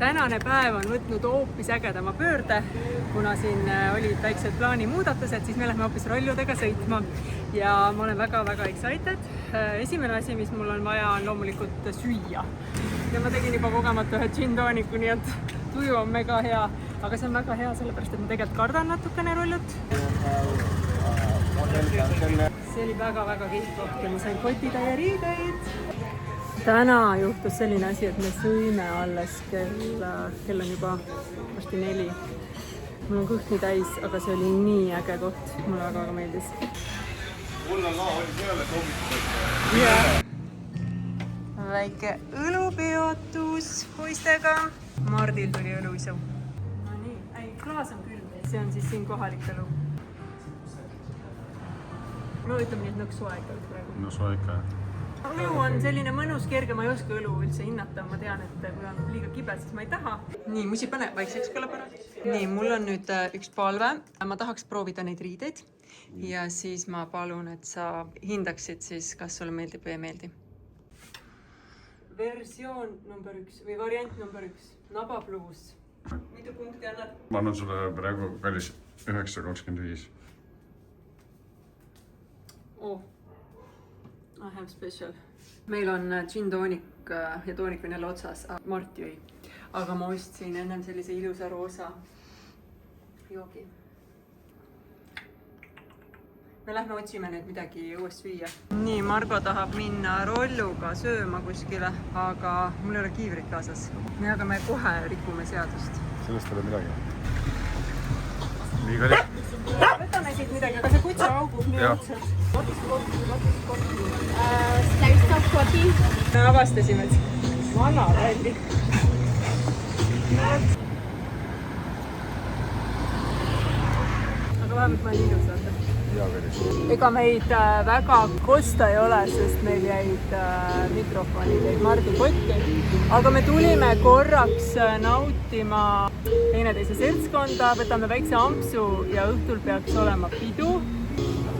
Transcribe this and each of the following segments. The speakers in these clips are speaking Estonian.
Tänane päev on võtnud hoopis ägedama pöörde, kuna siin olid väiksed plaanimuudatused, siis me lähme hoopis rolludega sõitma ja ma olen väga-väga excited. Esimene asi, mis mul on vaja, on loomulikult süüa. Ja ma tegin juba kogemata ühe gin tooniku, nii et tuju on mega hea, aga see on väga hea sellepärast, et ma tegelikult kardan natukene rollut. See oli väga-väga kihvt ja ma sain kotitäie riideid. Täna juhtus selline asi, et me sõime alles kell on juba varsti 4. Mul on kõht nii täis, aga see oli nii äge koht. Mulle väga meeldis. Mul on oli peale soovitatud. Väike õlupeotus poistega. Mardil tuli õluisu. No nii, klaas on külm. See on siis siin kohalik õlu. No ütleme nii, et nõksu aega praegu. Nõksu aega. Õlu on selline mõnus, kerge, ma ei oska õlu üldse hinnata, ma tean, et kui on liiga kibe, siis ma ei taha. Nii, musi pane vaikseks kõlapõrra. Nii, mul on nüüd üks palve. Ma tahaks proovida neid riideid ja siis ma palun, et sa hindaksid siis, kas sulle meeldib või ei meeldi. Versioon number 1 või variant number 1, Naba Blues. Mitu punkti annad? Ma annan sulle praegu kallis 9.25. Oh. I have special. Meil on gin toonik ja toonik on jälle otsas, Mart jõi. Aga ma ostsin ennem sellise ilusa roosa joogi. Me lähme otsime nüüd midagi õues süüa. Nii, Margo tahab minna rolluga sööma kuskile, aga mul ei ole kiivrit kaasas. Aga me kohe rikume seadust. Sellest ei ole midagi. Liiga liht. Võtame siit midagi, aga see kutsa augub nii otsas. Stop walking. Me avastasime, et vana ralli. Aga vähemalt ma olen ilus, vaata. Ega meid väga kosta ei ole, sest meil jäid mikrofonid, jäid Mardi kotti. Aga me tulime korraks nautima teineteise seltskonda, võtame väikse ampsu ja õhtul peaks olema pidu.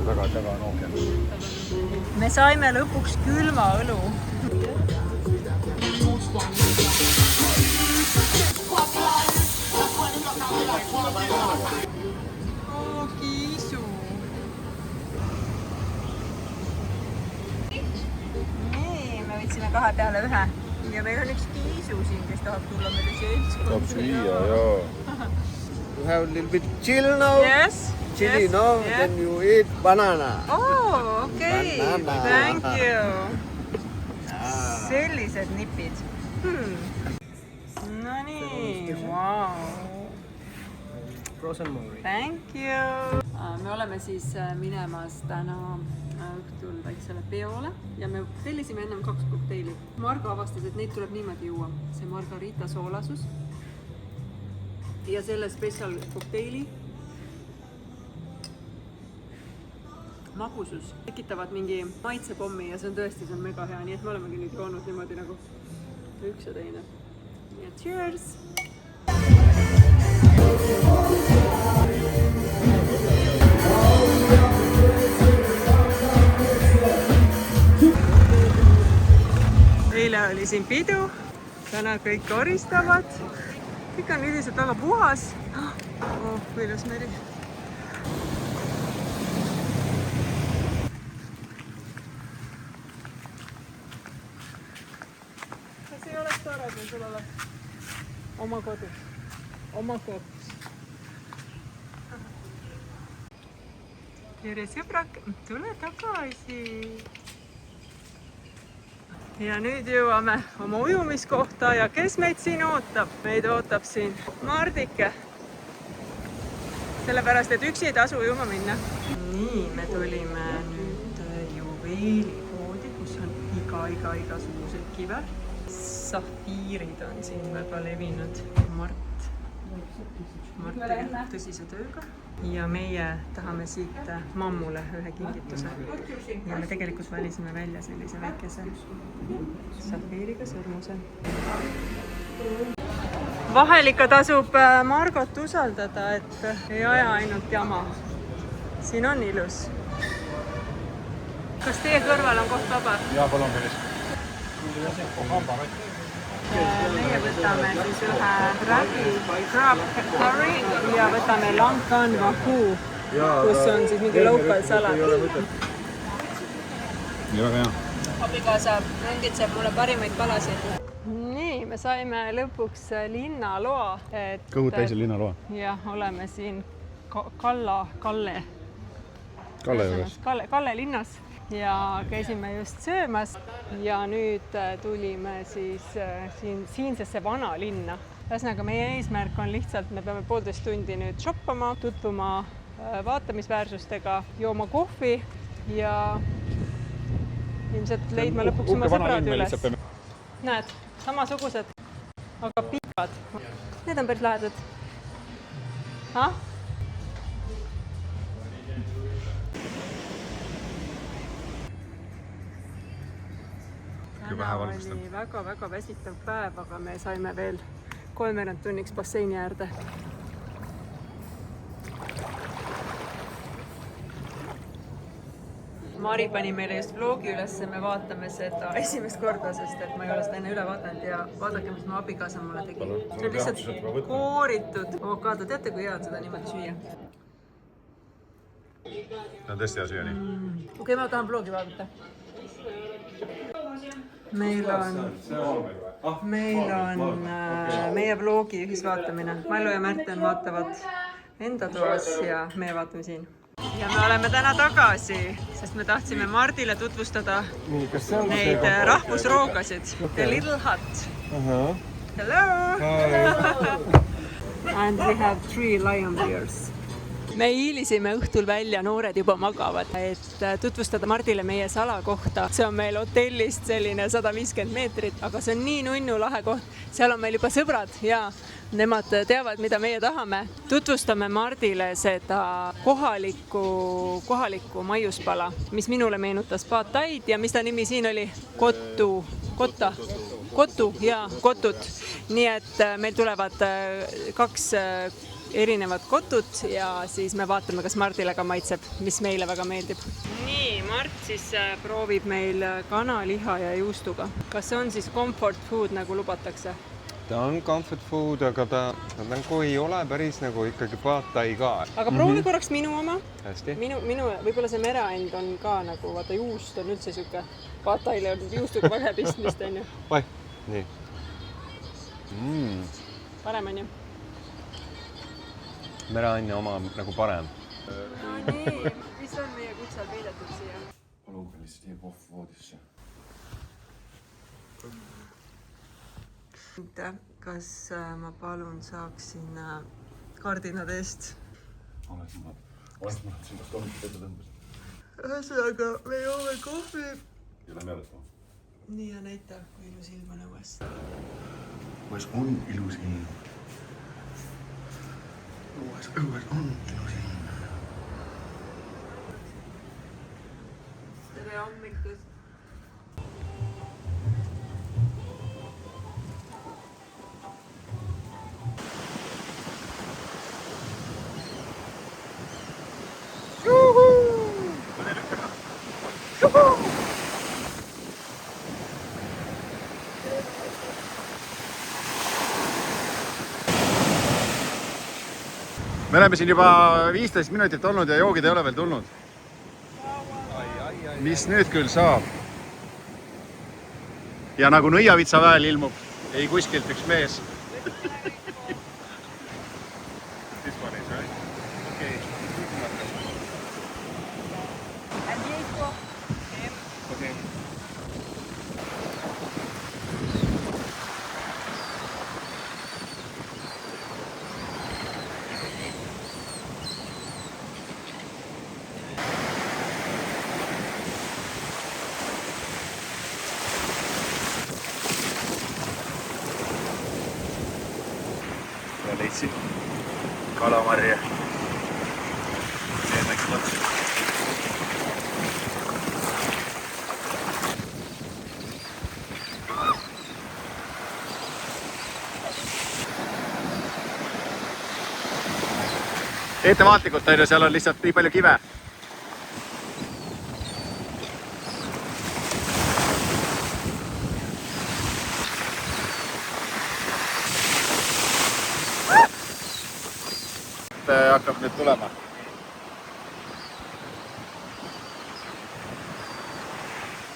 Väga teva on ookean. Me saime lõpuks külma õlu. Kiisu. Nii, me võtsime kahe peale ühe. Ja meil on üks kiisu siin, kes tahab tulla meile seltskonda. Tahab süüa, jaa. You have a little bit chill now. Yes. Chili, no? Then you eat banana. Oh, okay. Banana. Thank you. Sellised nipid. No nii, wow. Frozen Mori. Thank you. Me oleme siis minemas täna õhtul väiksele peole ja me tellisime ennem 2 kokteili. Margo avastas, et neid tuleb niimoodi juua. See margarita soolasus ja selle special kokteili magusus tekitavad mingi maitsepommi ja see on tõesti, see on mega hea, nii et me olemegi nüüd joonud niimoodi nagu üks ja teine. Ja cheers! Eile oli siin pidu, täna kõik koristavad. Kõik on üldiselt väga puhas. Oh, kui ilus meri. Kas ei oleks tore, kui sul oleks oma kodus, oma kogus? Tere sõbrak, tule tagasi. Ja nüüd jõuame oma ujumiskohta ja kes meid siin ootab? Meid ootab siin Mardike. Sellepärast, et üksi ei tasu ujuma minna. Nii, me tulime nüüd juveelipoodi, kus on igasugused kive. Safiirid on siin väga levinud. Mart tegeleb tõsise tööga. Ja meie tahame siit mammule ühe kingituse. Ja me tegelikult valisime välja sellise väikese safiiriga sõrmuse. vahel ikka tasub Margot usaldada, et ei aja ainult jama. Siin on ilus. Kas teie kõrval on koht vaba? Jaa, palun päris. Meie võtame siis ühe ragi, crab curry ja võtame lankan wahoo, kus on siis mingi local salat. Ja väga hea. Abikaasa õngitseb mulle parimaid palasid. Nii, me saime lõpuks linnaloa. Kõhud täisel linnaloa. Jah, oleme siin Kalle linnas ja käisime just söömas ja nüüd tulime siis siinsesse vana linna. Ühesõnaga, meie eesmärk on lihtsalt, me peame 1,5 tundi nüüd shoppama, tutvuma vaatamisväärsustega, jooma kohvi ja ilmselt leidma lõpuks oma sõbrad üles. Näed, samasugused, aga pikad. Need on päris lähedad. Täna oli väga väsitav päev, aga me saime veel 3 tunniks basseini äärde. Mari pani meile just vlogi üles, me vaatame seda esimest korda, sest et ma ei ole seda enne üle vaadanud ja vaadake, mis mu abikaasa mulle tegi. See on lihtsalt kooritud avokaado. Teate, kui hea on seda niimoodi süüa? See on tõesti hea süüa nii. Okei, ma tahan vlogi vaadata. Meil on meie vlogi ühisvaatamine. Mallu ja Märten vaatavad enda toas ja meie vaatame siin. Ja me oleme täna tagasi, sest me tahtsime Mardile tutvustada neid rahvusroogasid. The Little Hut. Hello! And we have 3 lion beers. Me hiilisime õhtul välja, noored juba magavad, et tutvustada Mardile meie salakohta. See on meil hotellist selline 150 meetrit, aga see on nii nunnu lahe koht. Seal on meil juba sõbrad ja nemad teavad, mida meie tahame. Tutvustame Mardile seda kohalikku maiuspala, mis minule meenutas pad thaid ja mis ta nimi siin oli? Kotut. Nii et meil tulevad 2 erinevad kotut ja siis me vaatame, kas Mardile ka maitseb, mis meile väga meeldib. Nii, Mart siis proovib meil kanaliha ja juustuga. Kas see on siis comfort food, nagu lubatakse? Ta on comfort food, aga ta nagu ei ole päris nagu ikkagi pad thai ka. Aga proovi korraks minu oma. Hästi. Minu, võib-olla see mereand on ka nagu, vaata juust on üldse siuke, pad thaile on juustuga väga pistmist, on ju. Vai, nii. Parem on ju? Mereanne oma nagu parem. No nii, mis on meie kutsal peidetud siia? Palun, lihtsalt jääb off voodisse. Kas ma palun saaksin kardinad eest? Oled mõned siin, kas kolmikut ette tõmbas? Ühesõnaga, me joome kohvi. Ja lähme jäletama. Nii ja näita, kui ilus ilm on õues. Õues on ilus ilm. Õues on ilus ilm. Tere hommikust. Me oleme siin juba 15 minutit olnud ja joogid ei ole veel tulnud. Mis nüüd küll saab? Ja nagu nõiavitsa väel ilmub, ei kuskilt üks mees. This one is right? Okay. Okay. Ja leidsin kalamarja. Teemegi mõtlesin. ettevaatlikult on ju, seal on lihtsalt nii palju kive. Hakkab nüüd tulema.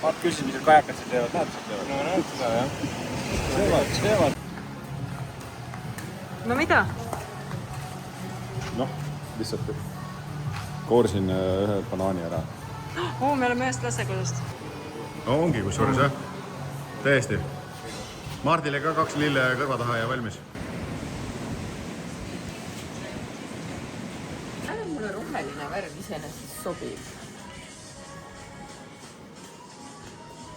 Mart küsis, mis kajakad siin teevad, näed siin teevad? No näed seda jah. Teevad. No mida? Noh, lihtsalt koorsin ühe banaani ära. Me oleme ühest lastekodust. No ongi kusjuures jah, täiesti. Mardile ka 2 lille kõrva taha ja valmis. Mulle roheline värv iseenesest sobib.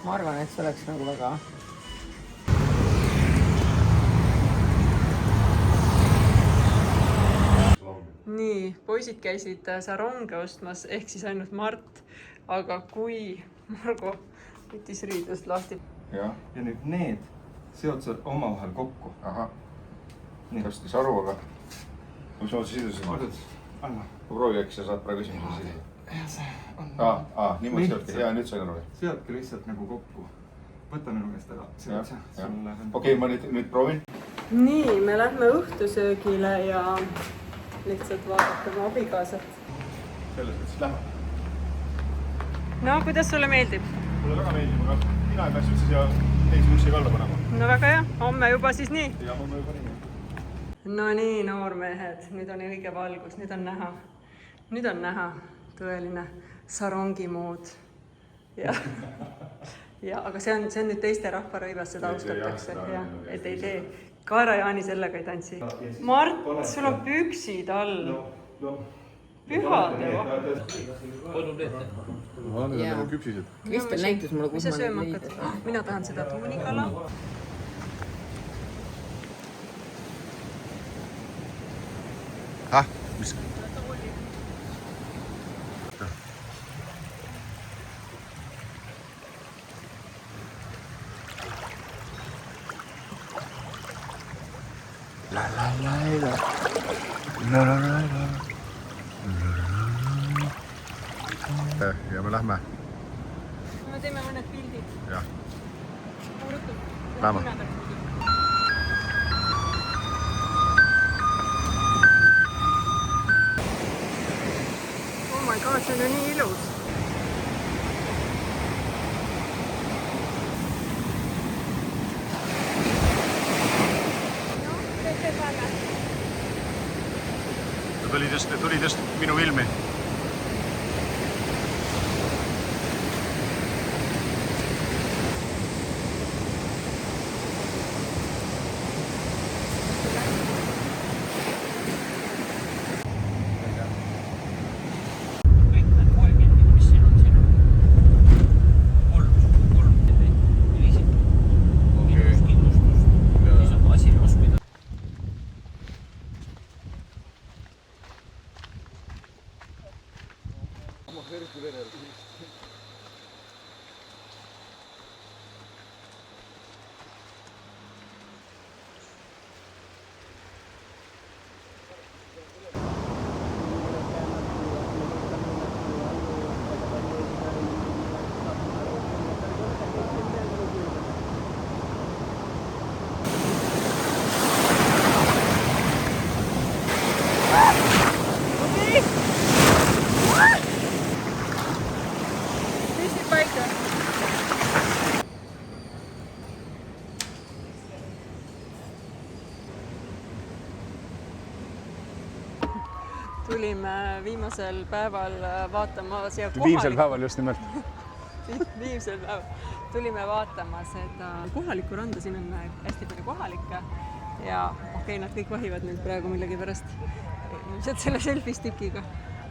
Ma arvan, et see oleks nagu väga... Nii, poisid käisid saronge ostmas, ehk siis ainult Mart. Aga kui Margo võttis riidust lahti. Ja nüüd need seod sa omavahel kokku. Aha. Nii kastis aru, aga mis ma sidusin? Anna. Proovi äkki sa saad praegu esimese sidida. Ja see on... Niimoodi seotki. Hea, nüüd sain aru. Seotki lihtsalt nagu kokku. Võta minu käest ära. Okei, ma nüüd proovin. Nii, me lähme õhtusöögile ja lihtsalt vaadata oma abikaasat. Selles mõttes lähme. No, kuidas sulle meeldib? Mulle väga meeldib, aga mina ei pääs üldse siia teisi bussi kalla panema. No väga hea, homme juba siis nii. Ja homme juba nii. No nii, noormehed, nüüd on õige valgus, nüüd on näha tõeline sarongi mood. Ja, aga see on nüüd teiste rahvarõivas, seda austatakse, et ei tee. Kaara Jaani sellega ei tantsi. Mart, sul on püksid all. Pühad ju. Need on nagu küpsised. Kristel näitas mulle, mis sa sööma hakkad? Mina tahan seda tuunikala. Mis? Ja me lähme. Me teeme mõned pildid. Jah. Lähme. Oh my god, see on ju nii ilus. Tuli just minu filmi. Tulime viimasel päeval vaatama siia Viimsel päeval just nimelt. Viimsel päeval. Tulime vaatama seda kohalikku randa, siin on hästi palju kohalikke ja okei, nad kõik vahivad nüüd praegu millegi pärast. Ilmselt selle selfie-stickiga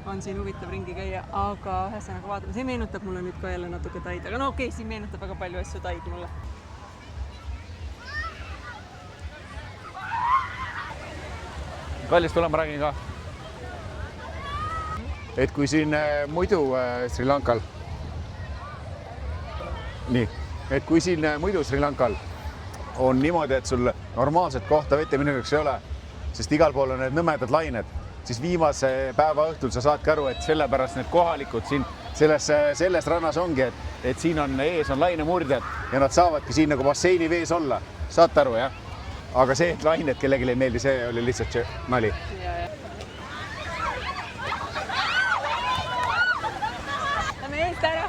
on siin huvitav ringi käia, aga ühesõnaga vaatame. See meenutab mulle nüüd ka jälle natuke Taid, aga no okei, siin meenutab väga palju asju Taid mulle. Kallis, tule ma räägin ka. Et kui siin muidu Sri Lankal on niimoodi, et sul normaalset kohta vette minekuks ei ole, sest igal pool on need nõmedad lained, siis viimase päeva õhtul sa saadki aru, et sellepärast need kohalikud siin selles rannas ongi, et siin on ees on lainemurdjad ja nad saavadki siin nagu basseini vees olla. Saate aru, jah? Aga see, et lained kellelegi ei meeldi, see oli lihtsalt nali. Lähme eest ära.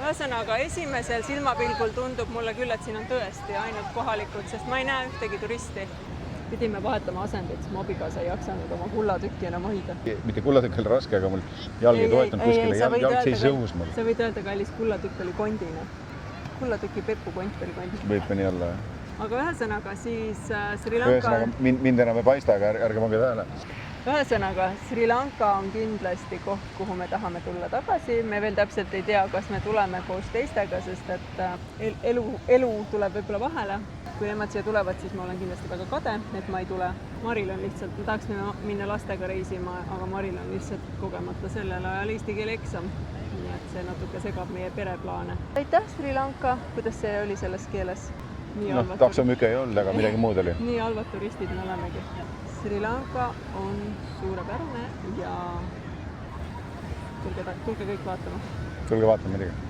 Ühesõnaga, esimesel silmapilgul tundub mulle küll, et siin on tõesti ainult kohalikud, sest ma ei näe ühtegi turisti. Pidime vahetama asendit, sest mu abikaasa ei jaksanud oma kullatükki enam hoida. Mitte kullatükk oli raske, aga mul jalg ei toetanud kuskile, jalg seis õhus mul. Sa võid öelda, kallis, kullatükk oli kondine. Kullatüki pepukont oli kondine. Võib ka nii olla, jah. Aga ühesõnaga siis Sri Lanka... Ühesõnaga, mind enam ei paista, aga ärge pange tähele. Ühesõnaga, Sri Lanka on kindlasti koht, kuhu me tahame tulla tagasi. Me veel täpselt ei tea, kas me tuleme koos teistega, sest et elu tuleb võib-olla vahele. Kui emad siia tulevad, siis ma olen kindlasti väga kade, et ma ei tule. Maril on lihtsalt, me tahaksime minna lastega reisima, aga Maril on lihtsalt kogemata sellel ajal eesti keele eksam. Nii et see natuke segab meie pereplaane. Aitäh, Sri Lanka! Kuidas see oli selles keeles? Taksomüke ei olnud, aga midagi muud oli. Nii halvad turistid me olemegi. Sri Lanka on suurepärane ja tulge kõik vaatama. Tulge vaatama midagi.